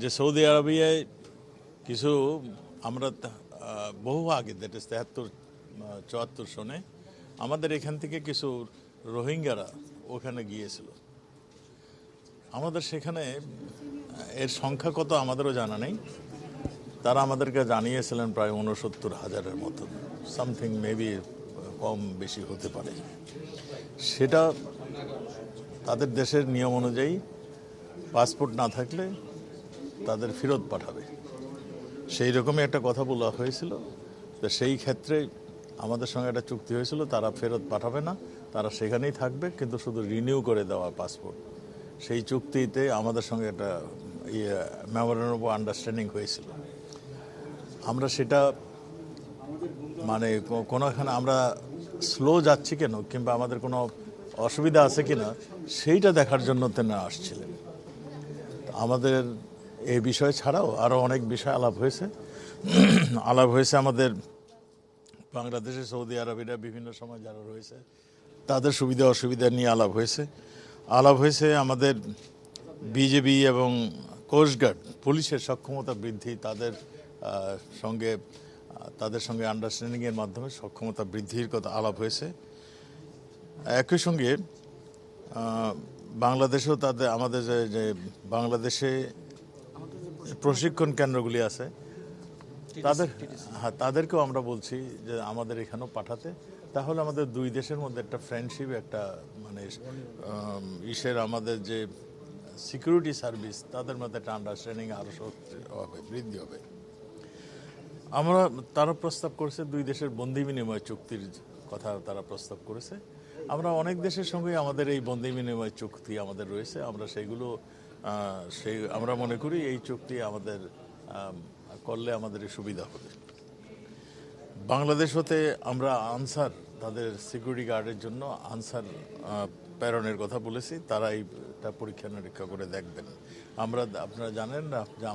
যে সৌদি আরবিয়ায় কিছু আমরা বহু আগে, দ্যাট ইজ 73-74 সনে আমাদের এখান থেকে কিছু রোহিঙ্গারা ওখানে গিয়েছিল। আমাদের সেখানে এর সংখ্যা কত আমাদেরও জানা নেই। তারা আমাদেরকে জানিয়েছিলেন প্রায় 69,000-এর মতো, সামথিং মেবি কম বেশি হতে পারে। সেটা তাদের দেশের নিয়ম অনুযায়ী পাসপোর্ট না থাকলে তাদের ফেরত পাঠাবে, সেই রকমই একটা কথা বলা হয়েছিল। তো সেই ক্ষেত্রে আমাদের সঙ্গে একটা চুক্তি হয়েছিল, তারা ফেরত পাঠাবে না, তারা সেখানেই থাকবে, কিন্তু শুধু রিনিউ করে দেওয়া পাসপোর্ট। সেই চুক্তিতে আমাদের সঙ্গে একটা মেমোরেন্ডাম অফ আন্ডারস্ট্যান্ডিং হয়েছিল। আমরা সেটা মানে কোনোখানে আমরা স্লো যাচ্ছি কেন কিংবা আমাদের কোনো অসুবিধা আছে কিনা সেইটা দেখার জন্য তেনা আসছিলেন। আমাদের এই বিষয় ছাড়াও আরও অনেক বিষয় আলাপ হয়েছে। আমাদের বাংলাদেশে সৌদি আরবিরা বিভিন্ন সময় যারা রয়েছে তাদের সুবিধা অসুবিধা নিয়ে আলাপ হয়েছে। আমাদের বিজেপি এবং কোস্টগার্ড পুলিশের সক্ষমতা বৃদ্ধি, তাদের সঙ্গে আন্ডারস্ট্যান্ডিংয়ের মাধ্যমে সক্ষমতা বৃদ্ধির কথা আলাপ হয়েছে। একই সঙ্গে বাংলাদেশেও আমাদের যে বাংলাদেশে প্রশিক্ষণ কেন্দ্রগুলি আছে তাদেরকেও আমরা বলছি যে আমাদের এখানেও পাঠাতে, তাহলে আমাদের দুই দেশের মধ্যে একটা ফ্রেন্ডশিপ, একটা মানে আমাদের যে সিকিউরিটি সার্ভিস তাদের মধ্যে একটা আন্ডারস্ট্যান্ডিং আরও বৃদ্ধি হবে। তারা প্রস্তাব করেছে দুই দেশের বন্দি বিনিময় চুক্তির কথা তারা প্রস্তাব করেছে। আমরা অনেক দেশের সঙ্গে আমাদের এই বন্দি বিনিময় চুক্তি আমাদের রয়েছে, আমরা সেগুলো আমরা মনে করি এই চুক্তি আমাদের করলে আমাদের সুবিধা হবে। বাংলাদেশ হতে আমরা আনসার, তাদের সিকিউরিটি গার্ডের জন্য আনসার প্রেরণের কথা বলেছি, তারা এইটা পরীক্ষা নিরীক্ষা করে দেখবেন। আপনারা জানেন না যে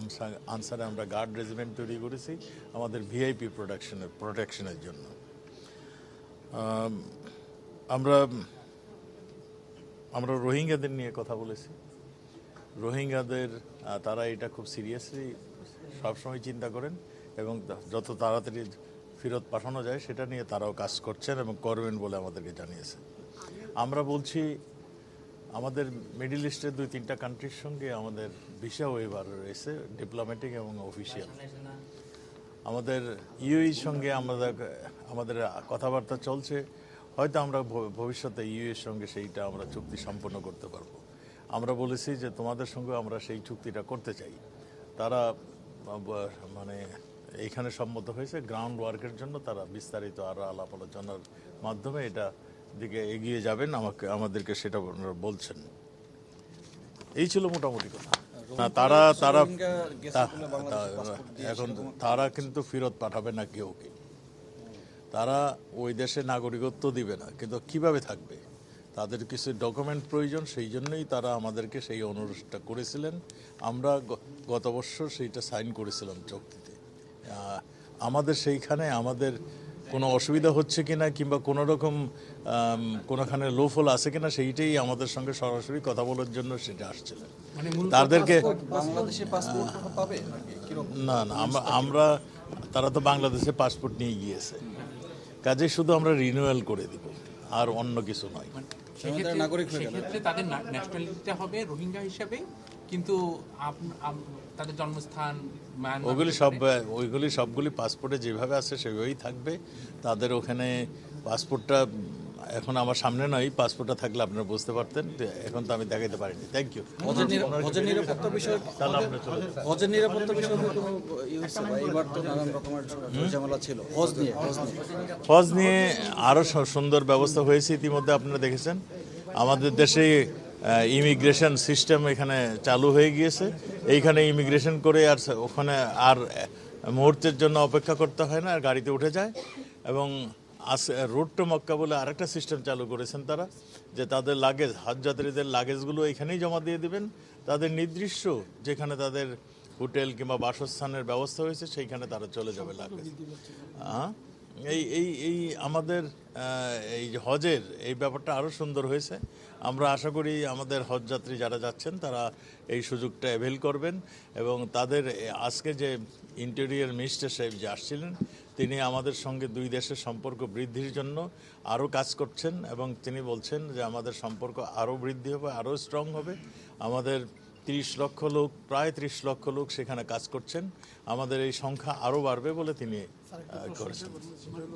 আনসারে আমরা গার্ড রেজিমেন্ট তৈরি করেছি আমাদের ভিআইপি প্রোটেকশনের জন্য। আমরা রোহিঙ্গাদের নিয়ে কথা বলেছি। রোহিঙ্গাদের তারা এটা খুব সিরিয়াসলি সবসময় চিন্তা করেন এবং যত তাড়াতাড়ি ফেরত পাঠানো যায় সেটা নিয়ে তারাও কাজ করছেন এবং করবেন বলে আমাদেরকে জানিয়েছে। আমরা বলছি আমাদের মিডল ইস্টের 2-3টা কান্ট্রির সঙ্গে আমাদের ভিসা ওয়েভার রয়েছে, ডিপ্লোম্যাটিক এবং অফিসিয়াল। আমাদের ইউএইর সঙ্গে আমাদের কথাবার্তা চলছে, হয়তো আমরা ভবিষ্যতে ইউএর সঙ্গে সেইটা আমরা চুক্তি সম্পন্ন করতে পারবো। আমরা বলেছি যে তোমাদের সঙ্গে আমরা সেই চুক্তিটা করতে চাই। তারা মানে এইখানে সম্মত হয়েছে, গ্রাউন্ড ওয়ার্কের জন্য তারা বিস্তারিত আরও আলাপ আলোচনার মাধ্যমে এটা দিকে এগিয়ে যাবেন, আমাদেরকে সেটা বলছেন। এই ছিল মোটামুটি কথা। এখন তারা কিন্তু ফেরত পাঠাবে না কেউকে, তারা ওই দেশে নাগরিকত্ব দিবে না, কিন্তু কিভাবে থাকবে তাদের কিছু ডকুমেন্ট প্রয়োজন, সেই জন্যই তারা আমাদেরকে সেই অনুরোধটা করেছিলেন। আমরা গত বছর সেইটা সাইন করেছিলাম চুক্তিতে। আমাদের সেইখানে আমাদের কোনো অসুবিধা হচ্ছে কিনা কিংবা কোনো রকম কোনোখানে লোফল আছে কিনা সেইটাই আমাদের সঙ্গে সরাসরি কথা বলার জন্য সেটা আসছিলেন। তাদেরকে না আমরা তারা তো বাংলাদেশে পাসপোর্ট নিয়ে গিয়েছে, কাজে শুধু আমরা রিনিউয়াল করে দিব, আর অন্য কিছু নয়। সেক্ষেত্রে তাদের ন্যাশনালিটিটা হবে রোহিঙ্গা হিসাবে, কিন্তু তাদের জন্মস্থান ওইগুলি সবগুলি পাসপোর্টে যেভাবে আছে সেভাবেই থাকবে। তাদের ওখানে পাসপোর্টটা এখন আমার সামনে নয়, পাসপোর্টটা থাকলে আপনারা বুঝতে পারতেন, এখন তো আমি দেখাইতে পারিনি। Thank you. হজের নিরাপত্তা বিষয় এবার তো নানান রকমের ঝামেলা ছিল। হজ নিয়ে আরও সুন্দর ব্যবস্থা হয়েছে ইতিমধ্যে, আপনারা দেখেছেন। আমাদের দেশে ইমিগ্রেশন সিস্টেম এখানে চালু হয়ে গিয়েছে। এইখানে ইমিগ্রেশন করে আর ওখানে আর মুহূর্তের জন্য অপেক্ষা করতে হয় না, আর গাড়িতে উঠে যায়। এবং রোড টু মক্কা বলে আরেকটা সিস্টেম চালু করেছেন তারা, যে তাদের লাগেজ, হজ যাত্রীদের লাগেজগুলো এখানেই জমা দিয়ে দিবেন। তাদের নির্দিষ্ট যেখানে তাদের হোটেল কিংবা বাসস্থানের ব্যবস্থা হয়েছে সেইখানে তারা চলে যাবে লাগেজ। এই এই এই আমাদের এই যে হজের এই ব্যাপারটা আরও সুন্দর হয়েছে। আমরা আশা করি আমাদের হজযাত্রী যারা যাচ্ছেন তারা এই সুযোগটা অ্যাভেল করবেন এবং তাদের আজকে যে ইন্টেরিয়র মিনিস্টার সাহেব যে আসছিলেন তিনি আমাদের সঙ্গে দুই দেশের সম্পর্ক বৃদ্ধির জন্য আরও কাজ করছেন এবং তিনি বলছেন যে আমাদের সম্পর্ক আরও বৃদ্ধি হবে, আরও স্ট্রং হবে। আমাদের 30 লক্ষ লোক, প্রায় 30 লক্ষ লোক সেখানে কাজ করছেন। আমাদের এই সংখ্যা আরও বাড়বে বলে তিনি করেছেন।